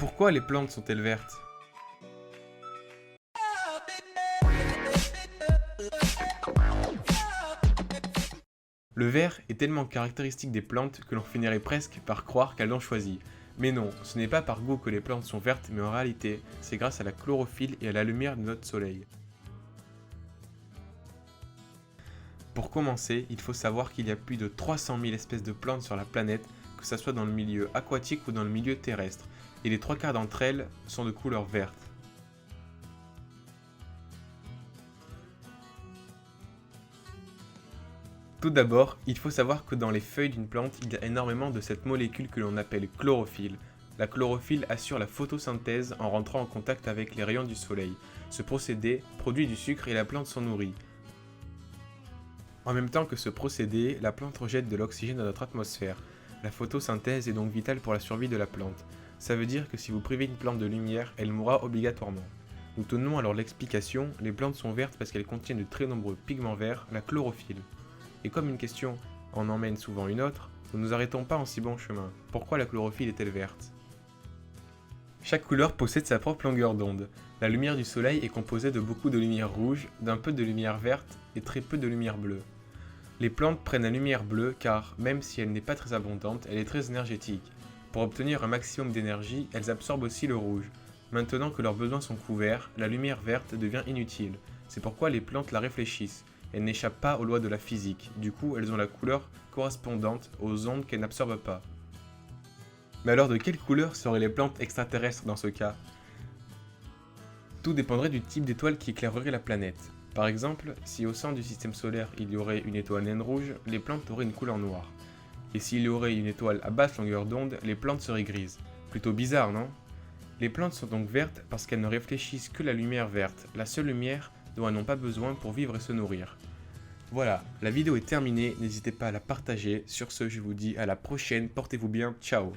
Pourquoi les plantes sont-elles vertes? Le vert est tellement caractéristique des plantes que l'on finirait presque par croire qu'elles l'ont choisi. Mais non, ce n'est pas par goût que les plantes sont vertes, mais en réalité, c'est grâce à la chlorophylle et à la lumière de notre soleil. Pour commencer, il faut savoir qu'il y a plus de 300 000 espèces de plantes sur la planète, que ce soit dans le milieu aquatique ou dans le milieu terrestre, et les 3/4 d'entre elles sont de couleur verte. Tout d'abord, il faut savoir que dans les feuilles d'une plante, il y a énormément de cette molécule que l'on appelle chlorophylle. La chlorophylle assure la photosynthèse en rentrant en contact avec les rayons du soleil. Ce procédé produit du sucre et la plante s'en nourrit. En même temps que ce procédé, la plante rejette de l'oxygène dans notre atmosphère. La photosynthèse est donc vitale pour la survie de la plante. Ça veut dire que si vous privez une plante de lumière, elle mourra obligatoirement. Nous tenons alors l'explication, les plantes sont vertes parce qu'elles contiennent de très nombreux pigments verts, la chlorophylle. Et comme une question en emmène souvent une autre, nous ne nous arrêtons pas en si bon chemin. Pourquoi la chlorophylle est-elle verte? Chaque couleur possède sa propre longueur d'onde. La lumière du soleil est composée de beaucoup de lumière rouge, d'un peu de lumière verte et très peu de lumière bleue. Les plantes prennent la lumière bleue car, même si elle n'est pas très abondante, elle est très énergétique. Pour obtenir un maximum d'énergie, elles absorbent aussi le rouge. Maintenant que leurs besoins sont couverts, la lumière verte devient inutile. C'est pourquoi les plantes la réfléchissent. Elles n'échappent pas aux lois de la physique, du coup elles ont la couleur correspondante aux ondes qu'elles n'absorbent pas. Mais alors de quelle couleur seraient les plantes extraterrestres dans ce cas? Tout dépendrait du type d'étoile qui éclairerait la planète. Par exemple, si au centre du système solaire il y aurait une étoile naine rouge, les plantes auraient une couleur noire. Et s'il y aurait une étoile à basse longueur d'onde, les plantes seraient grises. Plutôt bizarre, non? Les plantes sont donc vertes parce qu'elles ne réfléchissent que la lumière verte, la seule lumière dont elles n'ont pas besoin pour vivre et se nourrir. Voilà, la vidéo est terminée, n'hésitez pas à la partager. Sur ce, je vous dis à la prochaine, portez-vous bien, ciao!